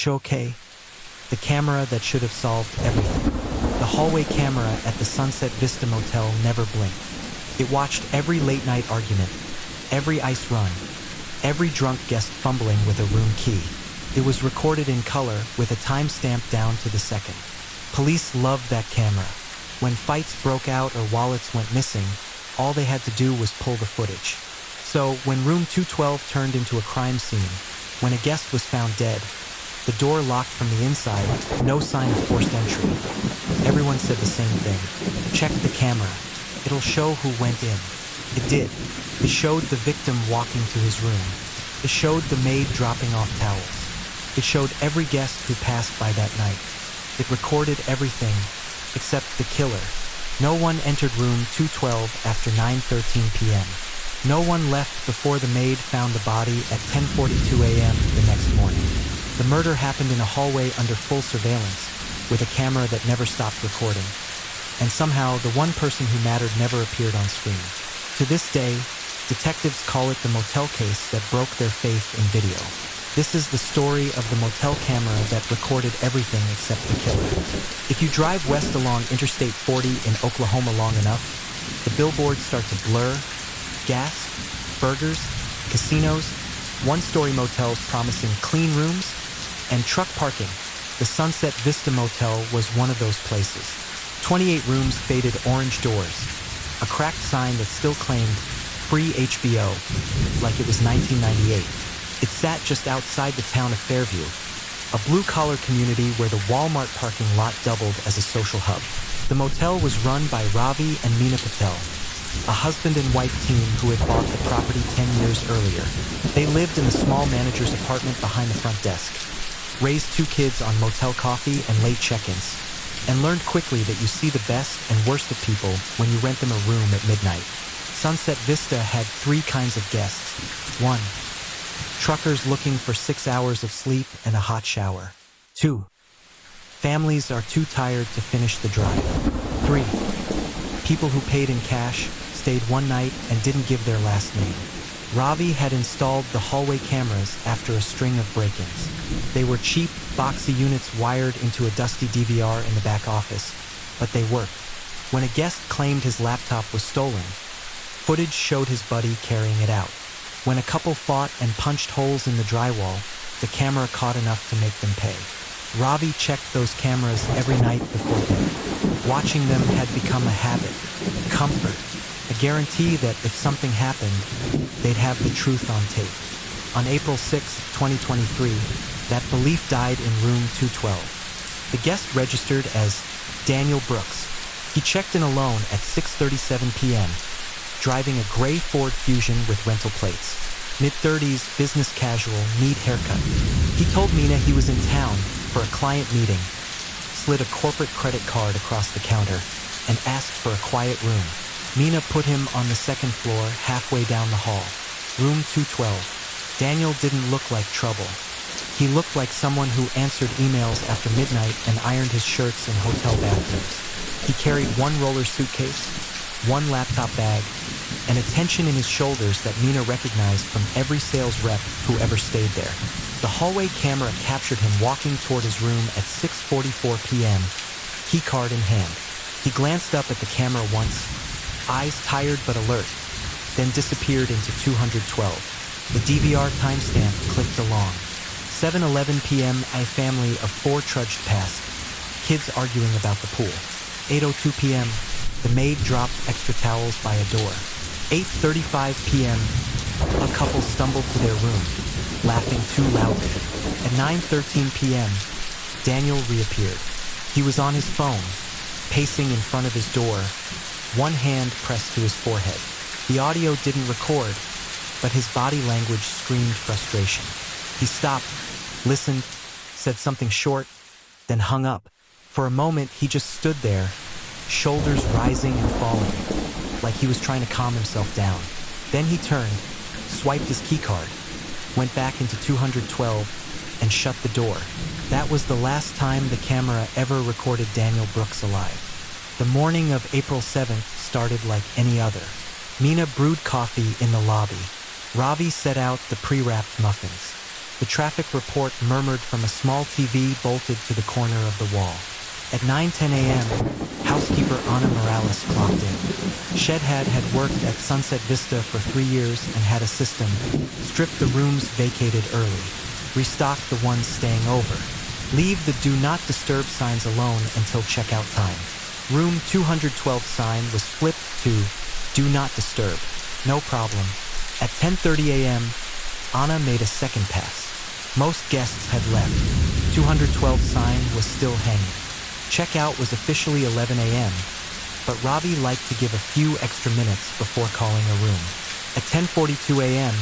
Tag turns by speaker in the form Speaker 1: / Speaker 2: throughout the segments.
Speaker 1: Choke, the camera that should have solved everything. The hallway camera at the Sunset Vista Motel never blinked. It watched every late-night argument, every ice run, every drunk guest fumbling with a room key. It was recorded in color with a timestamp down to the second. Police loved that camera. When fights broke out or wallets went missing, all they had to do was pull the footage. So, when room 212 turned into a crime scene, when a guest was found dead, the door locked from the inside, no sign of forced entry. Everyone said the same thing. Check the camera. It'll show who went in. It did. It showed the victim walking to his room. It showed the maid dropping off towels. It showed every guest who passed by that night. It recorded everything except the killer. No one entered room 212 after 9:13 p.m. No one left before the maid found the body at 10:42 a.m. the next morning. The murder happened in a hallway under full surveillance, with a camera that never stopped recording. And somehow, the one person who mattered never appeared on screen. To this day, detectives call it the motel case that broke their faith in video. This is the story of the motel camera that recorded everything except the killer. If you drive west along Interstate 40 in Oklahoma long enough, the billboards start to blur. Gas, burgers, casinos, one-story motels promising clean rooms, and truck parking. The Sunset Vista Motel was one of those places. 28 rooms, faded orange doors, a cracked sign that still claimed free HBO, like it was 1998. It sat just outside the town of Fairview, a blue-collar community where the Walmart parking lot doubled as a social hub. The motel was run by Ravi and Meena Patel, a husband and wife team who had bought the property 10 years earlier. They lived in the small manager's apartment behind the front desk, raised 2 kids on motel coffee and late check-ins, and learned quickly that you see the best and worst of people when you rent them a room at midnight. Sunset Vista had 3 kinds of guests. 1. Truckers looking for 6 hours of sleep and a hot shower. 2. Families are too tired to finish the drive. 3. People who paid in cash, stayed one night, and didn't give their last name. Ravi had installed the hallway cameras after a string of break-ins. They were cheap, boxy units wired into a dusty DVR in the back office, but they worked. When a guest claimed his laptop was stolen, footage showed his buddy carrying it out. When a couple fought and punched holes in the drywall, the camera caught enough to make them pay. Ravi checked those cameras every night before bed. Watching them had become a habit, comfort, a guarantee that if something happened, they'd have the truth on tape. On April 6, 2023, that belief died in room 212. The guest registered as Daniel Brooks. He checked in alone at 6:37 p.m., driving a gray Ford Fusion with rental plates. Mid-30s, business casual, neat haircut. He told Meena he was in town for a client meeting, slid a corporate credit card across the counter, and asked for a quiet room. Meena put him on the second floor, halfway down the hall. Room 212. Daniel didn't look like trouble. He looked like someone who answered emails after midnight and ironed his shirts in hotel bathrooms. He carried 1 roller suitcase, 1 laptop bag, and a tension in his shoulders that Meena recognized from every sales rep who ever stayed there. The hallway camera captured him walking toward his room at 6:44 p.m., keycard in hand. He glanced up at the camera once, eyes tired but alert, then disappeared into 212. The DVR timestamp clicked along. 7:11 p.m., a family of 4 trudged past, kids arguing about the pool. 8:02 p.m., the maid dropped extra towels by a door. 8:35 p.m., a couple stumbled to their room, laughing too loudly. At 9:13 p.m., Daniel reappeared. He was on his phone, pacing in front of his door, one hand pressed to his forehead. The audio didn't record, but his body language screamed frustration. He stopped, listened, said something short, then hung up. For a moment, he just stood there, shoulders rising and falling, like he was trying to calm himself down. Then he turned, swiped his keycard, went back into 212, and shut the door. That was the last time the camera ever recorded Daniel Brooks alive. The morning of April 7th started like any other. Meena brewed coffee in the lobby. Ravi set out the pre-wrapped muffins. The traffic report murmured from a small TV bolted to the corner of the wall. At 9:10 a.m., housekeeper Ana Morales clocked in. Shedhead had worked at Sunset Vista for 3 years and had a system: strip the rooms vacated early, restock the ones staying over, leave the do not disturb signs alone until checkout time. Room 212 sign was flipped to do not disturb. No problem. At 10:30 a.m., Ana made a second pass. Most guests had left. 212 sign was still hanging. Checkout was officially 11 a.m., but Ravi liked to give a few extra minutes before calling a room. At 10:42 a.m.,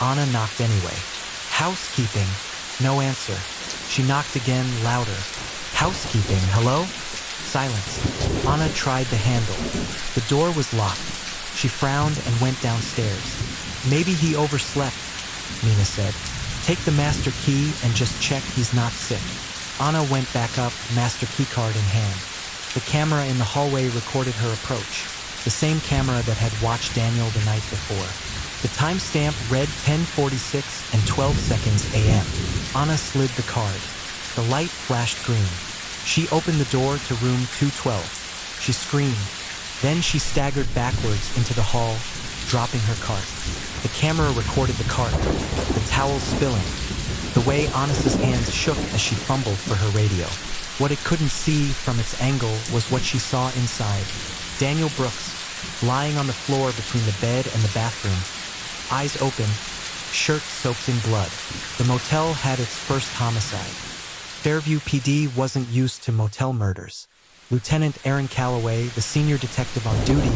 Speaker 1: Ana knocked anyway. Housekeeping. No answer. She knocked again, louder. Housekeeping, hello? Silence. Ana tried the handle. The door was locked. She frowned and went downstairs. Maybe he overslept, Mina said. Take the master key and just check he's not sick. Ana went back up, master keycard in hand. The camera in the hallway recorded her approach, the same camera that had watched Daniel the night before. The timestamp read 10:46 and 12 seconds a.m. Ana slid the card. The light flashed green. She opened the door to room 212. She screamed. Then she staggered backwards into the hall, dropping her cart. The camera recorded the cart, the towel spilling, the way Anas's hands shook as she fumbled for her radio. What it couldn't see from its angle was what she saw inside. Daniel Brooks, lying on the floor between the bed and the bathroom, eyes open, shirt soaked in blood. The motel had its first homicide. Fairview PD wasn't used to motel murders. Lieutenant Aaron Calloway, the senior detective on duty,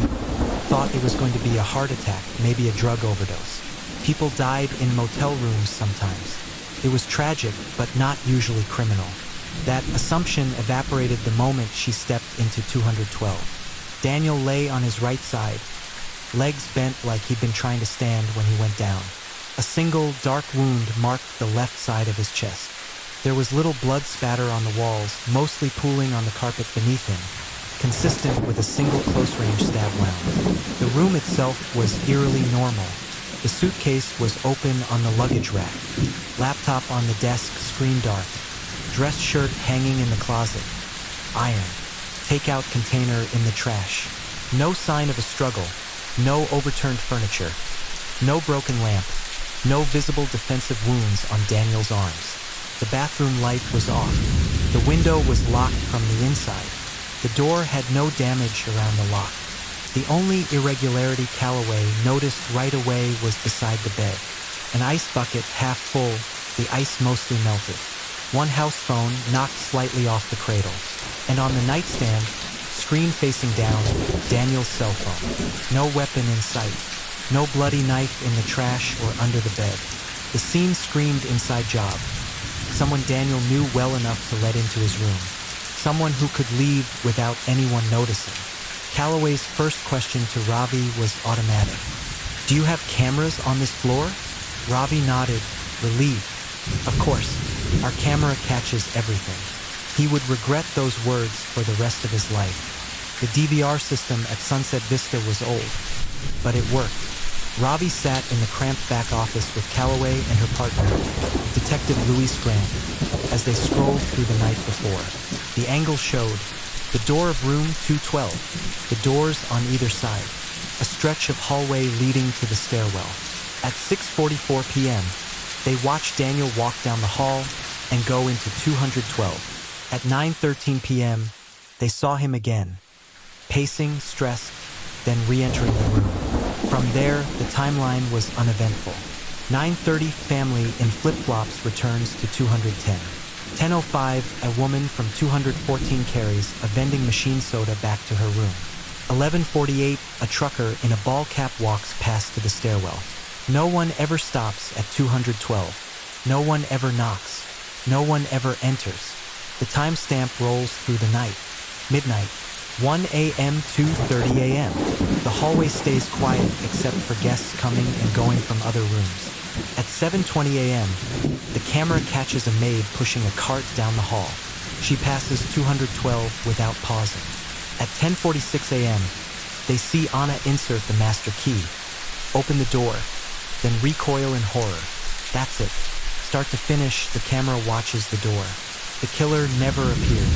Speaker 1: thought it was going to be a heart attack, maybe a drug overdose. People died in motel rooms sometimes. It was tragic, but not usually criminal. That assumption evaporated the moment she stepped into 212. Daniel lay on his right side, legs bent like he'd been trying to stand when he went down. A single, dark wound marked the left side of his chest. There was little blood spatter on the walls, mostly pooling on the carpet beneath him, consistent with a single close-range stab wound. The room itself was eerily normal. The suitcase was open on the luggage rack, laptop on the desk, screen dark, dress shirt hanging in the closet, iron, takeout container in the trash. No sign of a struggle, no overturned furniture, no broken lamp, no visible defensive wounds on Daniel's arms. The bathroom light was off. The window was locked from the inside. The door had no damage around the lock. The only irregularity Calloway noticed right away was beside the bed. An ice bucket half full, the ice mostly melted. One house phone knocked slightly off the cradle. And on the nightstand, screen facing down, Daniel's cell phone. No weapon in sight. No bloody knife in the trash or under the bed. The scene screamed inside job. Someone Daniel knew well enough to let into his room. Someone who could leave without anyone noticing. Calloway's first question to Ravi was automatic. Do you have cameras on this floor? Ravi nodded, relieved. Of course, our camera catches everything. He would regret those words for the rest of his life. The DVR system at Sunset Vista was old, but it worked. Ravi sat in the cramped back office with Calloway and her partner, Detective Luis Grant, as they strolled through the night before. The angle showed the door of room 212, the doors on either side, a stretch of hallway leading to the stairwell. At 6:44 p.m., they watched Daniel walk down the hall and go into 212. At 9:13 p.m., they saw him again, pacing, stressed, then re-entering the room. From there, the timeline was uneventful. 9:30, family in flip-flops returns to 210. 10:05, a woman from 214 carries a vending machine soda back to her room. 11:48, a trucker in a ball cap walks past to the stairwell. No one ever stops at 212. No one ever knocks. No one ever enters. The timestamp rolls through the night. Midnight. 1 a.m. 2:30 a.m. The hallway stays quiet except for guests coming and going from other rooms. At 7:20 a.m., the camera catches a maid pushing a cart down the hall. She passes 212 without pausing. At 10:46 a.m., they see Ana insert the master key, open the door, then recoil in horror. That's it. Start to finish, the camera watches the door. The killer never appears.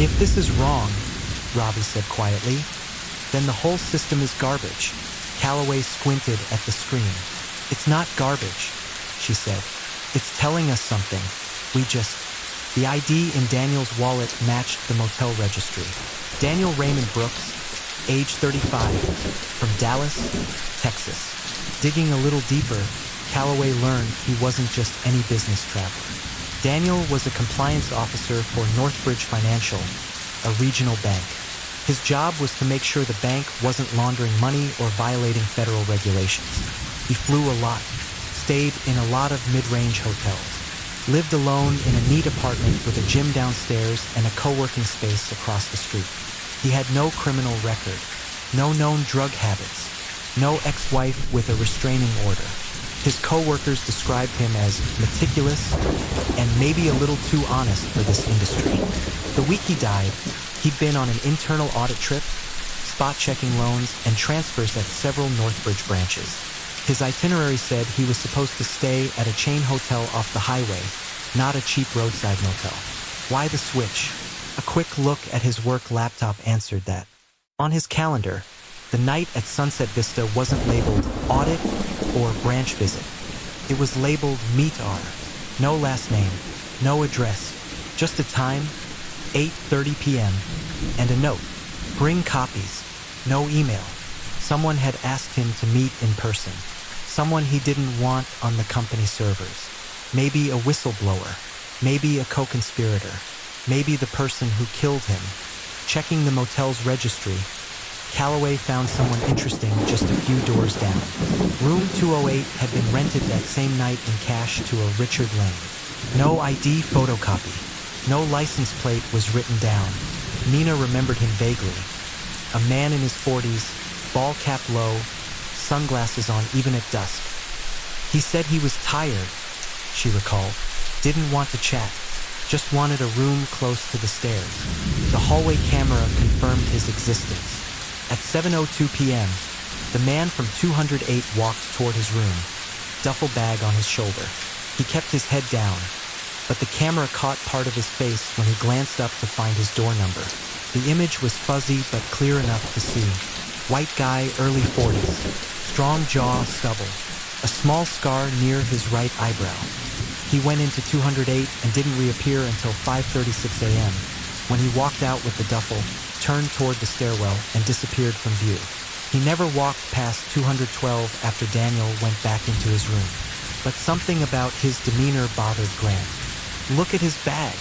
Speaker 1: If this is wrong, Robbie said quietly, then the whole system is garbage. Calloway squinted at the screen. It's not garbage, she said. It's telling us something. The ID in Daniel's wallet matched the motel registry. Daniel Raymond Brooks, age 35, from Dallas, Texas. Digging a little deeper, Calloway learned he wasn't just any business traveler. Daniel was a compliance officer for Northbridge Financial, a regional bank. His job was to make sure the bank wasn't laundering money or violating federal regulations. He flew a lot, stayed in a lot of mid-range hotels, lived alone in a neat apartment with a gym downstairs and a co-working space across the street. He had no criminal record, no known drug habits, no ex-wife with a restraining order. His co-workers described him as meticulous and maybe a little too honest for this industry. The week he died, he'd been on an internal audit trip, spot-checking loans, and transfers at several Northbridge branches. His itinerary said he was supposed to stay at a chain hotel off the highway, not a cheap roadside motel. Why the switch? A quick look at his work laptop answered that. On his calendar, the night at Sunset Vista wasn't labeled audit or branch visit. It was labeled meet R. No last name, no address, just a time, 8:30 p.m., and a note. Bring copies. No email. Someone had asked him to meet in person. Someone he didn't want on the company servers. Maybe a whistleblower. Maybe a co-conspirator. Maybe the person who killed him. Checking the motel's registry, Calloway found someone interesting just a few doors down. Room 208 had been rented that same night in cash to a Richard Lane. No ID photocopy. No license plate was written down. Nina remembered him vaguely. A man in his 40s, ball cap low, sunglasses on even at dusk. He said he was tired, she recalled. Didn't want to chat. Just wanted a room close to the stairs. The hallway camera confirmed his existence. At 7:02 p.m., the man from 208 walked toward his room, duffel bag on his shoulder. He kept his head down, but the camera caught part of his face when he glanced up to find his door number. The image was fuzzy but clear enough to see. White guy, early 40s, strong jaw, stubble, a small scar near his right eyebrow. He went into 208 and didn't reappear until 5:36 a.m., when he walked out with the duffel, turned toward the stairwell, and disappeared from view. He never walked past 212 after Daniel went back into his room. But something about his demeanor bothered Grant. "Look at his bag,"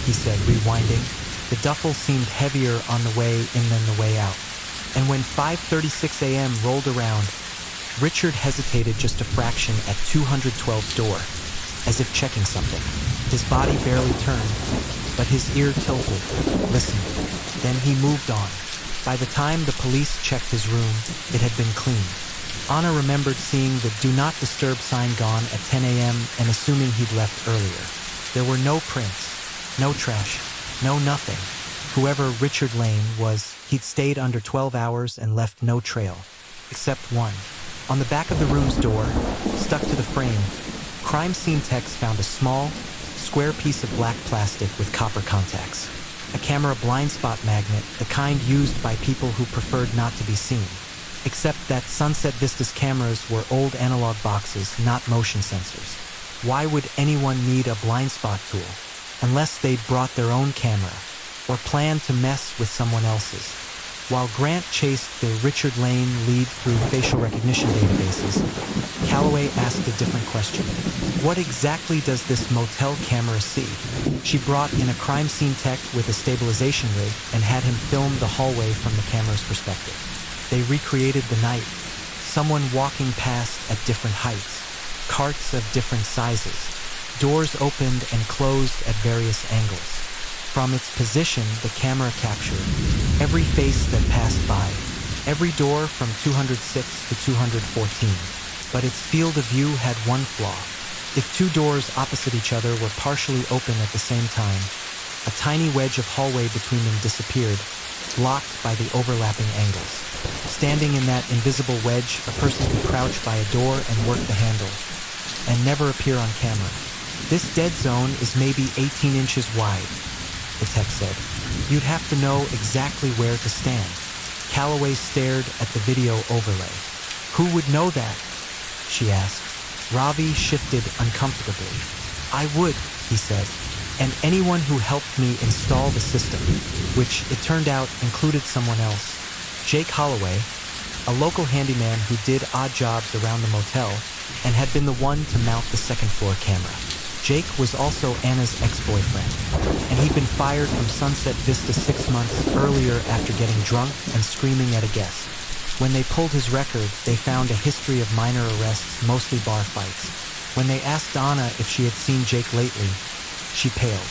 Speaker 1: he said, rewinding. The duffel seemed heavier on the way in than the way out. And when 5:36 a.m. rolled around, Richard hesitated just a fraction at 212's door, as if checking something. His body barely turned, but his ear tilted, listening. Then he moved on. By the time the police checked his room, it had been cleaned. Anna remembered seeing the Do Not Disturb sign gone at 10 a.m. and assuming he'd left earlier. There were no prints, no trash, no nothing. Whoever Richard Lane was, he'd stayed under 12 hours and left no trail, except one. On the back of the room's door, stuck to the frame, crime scene techs found a small, square piece of black plastic with copper contacts. A camera blind spot magnet, the kind used by people who preferred not to be seen. Except that Sunset Vista's cameras were old analog boxes, not motion sensors. Why would anyone need a blind spot tool? Unless they'd brought their own camera, or planned to mess with someone else's. While Grant chased the Richard Lane lead through facial recognition databases, Calloway asked a different question. What exactly does this motel camera see? She brought in a crime scene tech with a stabilization rig and had him film the hallway from the camera's perspective. They recreated the night. Someone walking past at different heights, carts of different sizes, doors opened and closed at various angles. From its position, the camera captured every face that passed by, every door from 206 to 214. But its field of view had one flaw. If two doors opposite each other were partially open at the same time, a tiny wedge of hallway between them disappeared, blocked by the overlapping angles. Standing in that invisible wedge, a person could crouch by a door and work the handle, and never appear on camera. This dead zone is maybe 18 inches wide, the text said. You'd have to know exactly where to stand. Calloway stared at the video overlay. Who would know that? She asked. Ravi shifted uncomfortably. I would, he said, and anyone who helped me install the system, which it turned out included someone else. Jake Holloway, a local handyman who did odd jobs around the motel and had been the one to mount the second-floor camera. Jake was also Anna's ex-boyfriend, and he'd been fired from Sunset Vista 6 months earlier after getting drunk and screaming at a guest. When they pulled his record, they found a history of minor arrests, mostly bar fights. When they asked Anna if she had seen Jake lately, she paled.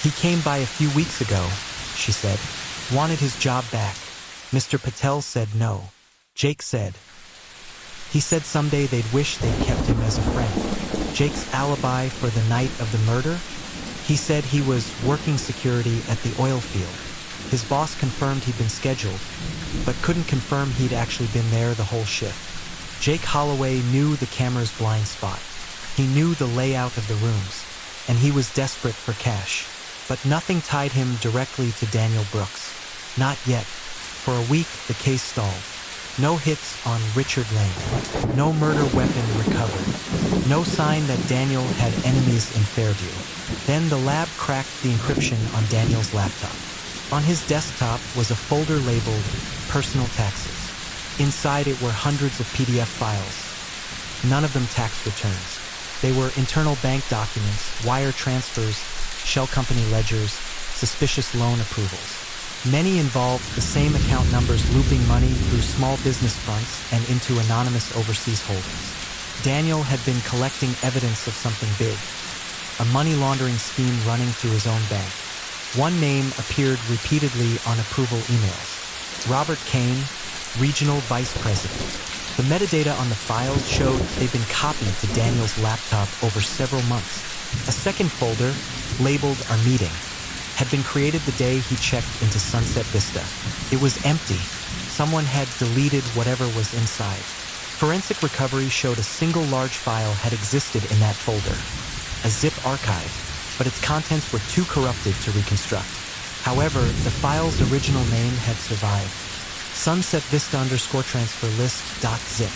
Speaker 1: He came by a few weeks ago, she said. Wanted his job back. Mr. Patel said no. Jake said. He said someday they'd wish they'd kept him as a friend. Jake's alibi for the night of the murder? He said he was working security at the oil field. His boss confirmed he'd been scheduled, but couldn't confirm he'd actually been there the whole shift. Jake Holloway knew the camera's blind spot. He knew the layout of the rooms, and he was desperate for cash. But nothing tied him directly to Daniel Brooks. Not yet. For a week, the case stalled. No hits on Richard Lane. No murder weapon recovered. No sign that Daniel had enemies in Fairview. Then the lab cracked the encryption on Daniel's laptop. On his desktop was a folder labeled Personal Taxes. Inside it were hundreds of PDF files. None of them tax returns. They were internal bank documents, wire transfers, shell company ledgers, suspicious loan approvals. Many involved the same account numbers looping money through small business fronts and into anonymous overseas holdings. Daniel had been collecting evidence of something big, a money laundering scheme running through his own bank. One name appeared repeatedly on approval emails. Robert Kane, Regional Vice President. The metadata on the files showed they'd been copied to Daniel's laptop over several months. A second folder, labeled Our Meeting, had been created the day he checked into Sunset Vista. It was empty. Someone had deleted whatever was inside. Forensic recovery showed a single large file had existed in that folder, a zip archive, but its contents were too corrupted to reconstruct. However, the file's original name had survived. Sunset Vista _transfer list.zip.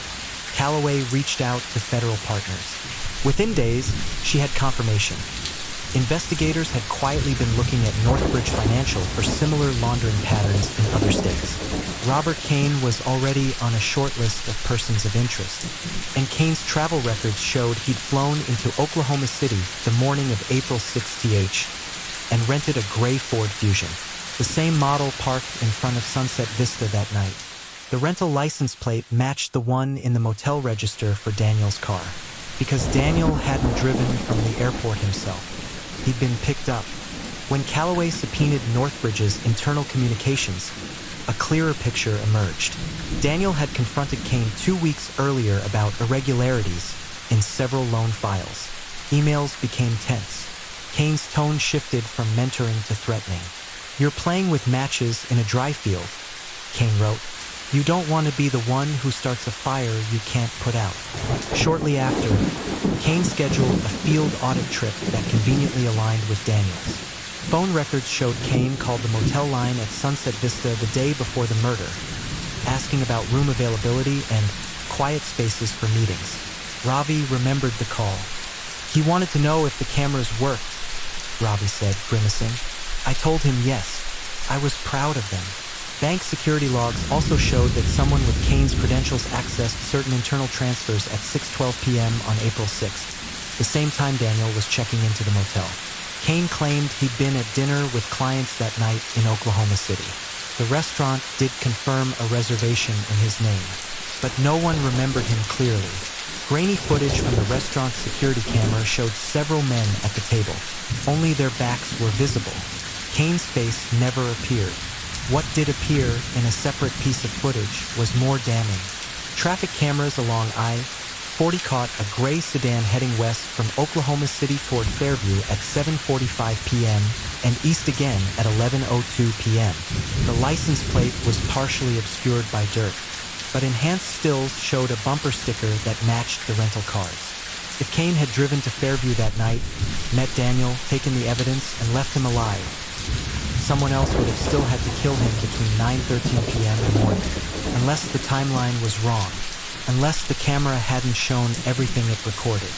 Speaker 1: Calloway reached out to federal partners. Within days, she had confirmation. Investigators had quietly been looking at Northbridge Financial for similar laundering patterns in other states. Robert Kane was already on a short list of persons of interest, and Kane's travel records showed he'd flown into Oklahoma City the morning of April 6th and rented a gray Ford Fusion, the same model parked in front of Sunset Vista that night. The rental license plate matched the one in the motel register for Daniel's car, because Daniel hadn't driven from the airport himself. He'd been picked up. When Calloway subpoenaed Northbridge's internal communications, a clearer picture emerged. Daniel had confronted Kane 2 weeks earlier about irregularities in several loan files. Emails became tense. Kane's tone shifted from mentoring to threatening. You're playing with matches in a dry field, Kane wrote. You don't want to be the one who starts a fire you can't put out. Shortly after, Kane scheduled a field audit trip that conveniently aligned with Daniel's. Phone records showed Kane called the motel line at Sunset Vista the day before the murder, asking about room availability and quiet spaces for meetings. Ravi remembered the call. He wanted to know if the cameras worked, Ravi said, grimacing. I told him yes. I was proud of them. Bank security logs also showed that someone with Kane's credentials accessed certain internal transfers at 6:12 p.m. on April 6th, the same time Daniel was checking into the motel. Kane claimed he'd been at dinner with clients that night in Oklahoma City. The restaurant did confirm a reservation in his name, but no one remembered him clearly. Grainy footage from the restaurant's security camera showed several men at the table. Only their backs were visible. Kane's face never appeared. What did appear in a separate piece of footage was more damning. Traffic cameras along I-40 caught a gray sedan heading west from Oklahoma City toward Fairview at 7:45 p.m. and east again at 11:02 p.m. The license plate was partially obscured by dirt, but enhanced stills showed a bumper sticker that matched the rental cars. If Kane had driven to Fairview that night, met Daniel, taken the evidence, and left him alive, someone else would have still had to kill him between 9:13 p.m. and morning, unless the timeline was wrong, unless the camera hadn't shown everything it recorded.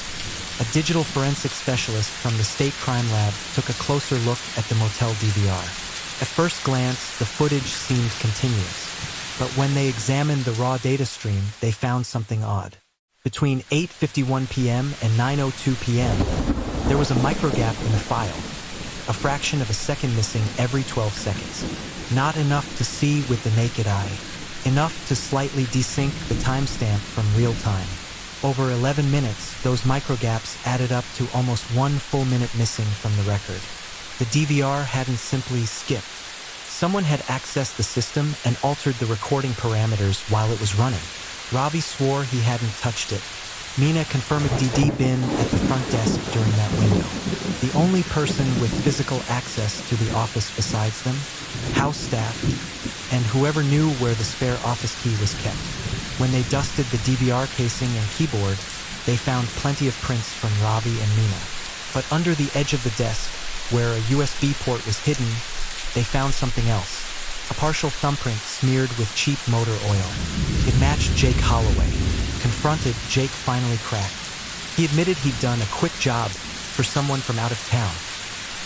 Speaker 1: A digital forensic specialist from the State Crime Lab took a closer look at the motel DVR. At first glance, the footage seemed continuous, but when they examined the raw data stream, they found something odd. Between 8:51 p.m. and 9:02 p.m., there was a microgap in the file, a fraction of a second missing every 12 seconds. Not enough to see with the naked eye, enough to slightly desync the timestamp from real time. Over 11 minutes, those microgaps added up to almost 1 full minute missing from the record. The DVR hadn't simply skipped. Someone had accessed the system and altered the recording parameters while it was running. Ravi swore he hadn't touched it. Meena confirmed DD been at the front desk during that window. The only person with physical access to the office besides them, house staff, and whoever knew where the spare office key was kept. When they dusted the DVR casing and keyboard, they found plenty of prints from Ravi and Meena. But under the edge of the desk, where a USB port was hidden, they found something else. A partial thumbprint smeared with cheap motor oil. It matched Jake Holloway. Confronted, Jake finally cracked. He admitted he'd done a quick job for someone from out of town.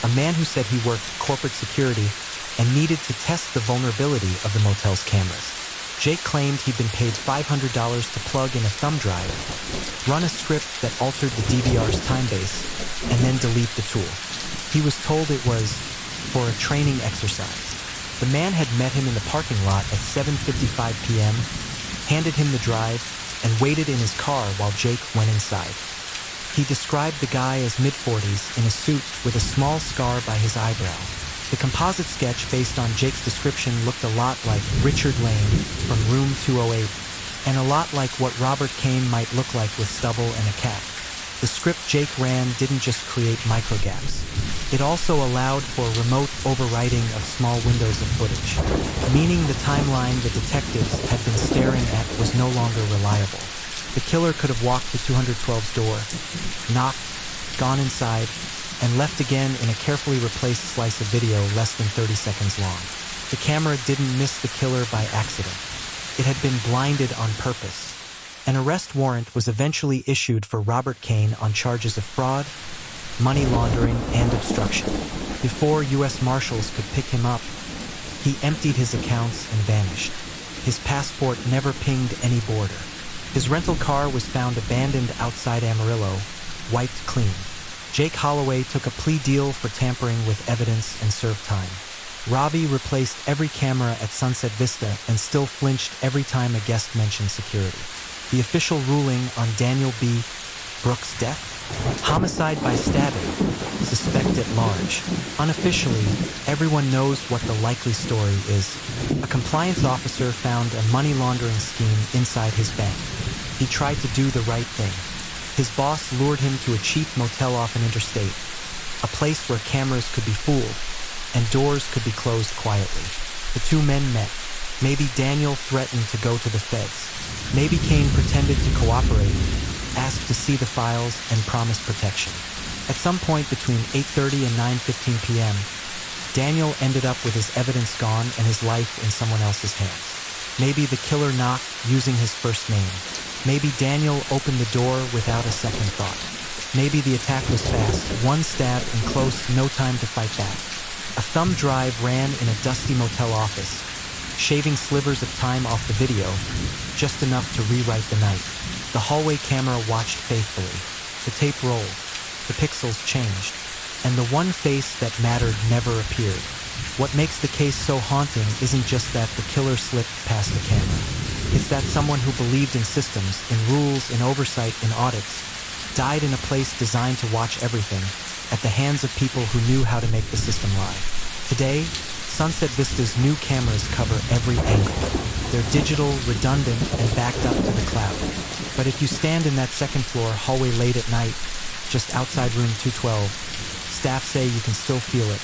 Speaker 1: A man who said he worked corporate security and needed to test the vulnerability of the motel's cameras. Jake claimed he'd been paid $500 to plug in a thumb drive, run a script that altered the DVR's time base, and then delete the tool. He was told it was for a training exercise. The man had met him in the parking lot at 7:55 p.m., handed him the drive, and waited in his car while Jake went inside. He described the guy as mid-40s in a suit with a small scar by his eyebrow. The composite sketch based on Jake's description looked a lot like Richard Lane from Room 208, and a lot like what Robert Kane might look like with stubble and a cap. The script Jake ran didn't just create microgaps. It also allowed for remote overwriting of small windows of footage, meaning the timeline the detectives had been staring at was no longer reliable. The killer could have walked to 212's door, knocked, gone inside, and left again in a carefully replaced slice of video less than 30 seconds long. The camera didn't miss the killer by accident. It had been blinded on purpose. An arrest warrant was eventually issued for Robert Kane on charges of fraud, money laundering, and obstruction. Before U.S. Marshals could pick him up, he emptied his accounts and vanished. His passport never pinged any border. His rental car was found abandoned outside Amarillo, wiped clean. Jake Holloway took a plea deal for tampering with evidence and served time. Ravi replaced every camera at Sunset Vista and still flinched every time a guest mentioned security. The official ruling on Daniel B. Brooks' death? Homicide by stabbing, suspect at large. Unofficially, everyone knows what the likely story is. A compliance officer found a money laundering scheme inside his bank. He tried to do the right thing. His boss lured him to a cheap motel off an interstate, a place where cameras could be fooled and doors could be closed quietly. The two men met. Maybe Daniel threatened to go to the feds. Maybe Kane pretended to cooperate, asked to see the files, and promised protection. At some point between 8:30 and 9:15 p.m., Daniel ended up with his evidence gone and his life in someone else's hands. Maybe the killer knocked using his first name. Maybe Daniel opened the door without a second thought. Maybe the attack was fast, one stab and close, no time to fight back. A thumb drive ran in a dusty motel office, shaving slivers of time off the video, just enough to rewrite the night. The hallway camera watched faithfully. The tape rolled. The pixels changed. And the one face that mattered never appeared. What makes the case so haunting isn't just that the killer slipped past the camera. It's that someone who believed in systems, in rules, in oversight, in audits, died in a place designed to watch everything, at the hands of people who knew how to make the system lie. Today, Sunset Vista's new cameras cover every angle. They're digital, redundant, and backed up to the cloud. But if you stand in that second floor hallway late at night, just outside room 212, staff say you can still feel it.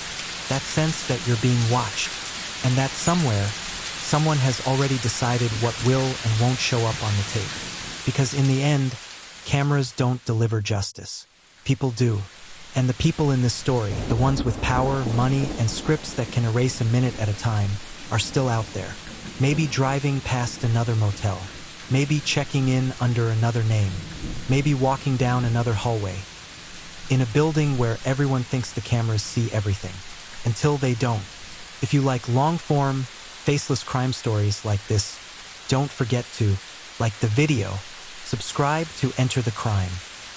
Speaker 1: That sense that you're being watched, and that somewhere, someone has already decided what will and won't show up on the tape. Because in the end, Cameras don't deliver justice. People do. And the people in this story, the ones with power, money, and scripts that can erase a minute at a time, are still out there. Maybe driving past another motel. Maybe checking in under another name. Maybe walking down another hallway. In a building where everyone thinks the cameras see everything. Until they don't. If you like long-form, faceless crime stories like this, don't forget to like the video, subscribe to Enter the Crime,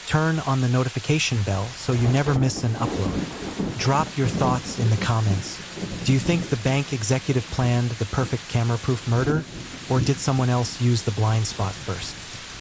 Speaker 1: turn on the notification bell so you never miss an upload. Drop your thoughts in the comments. Do you think the bank executive planned the perfect camera-proof murder, or did someone else use the blind spot first?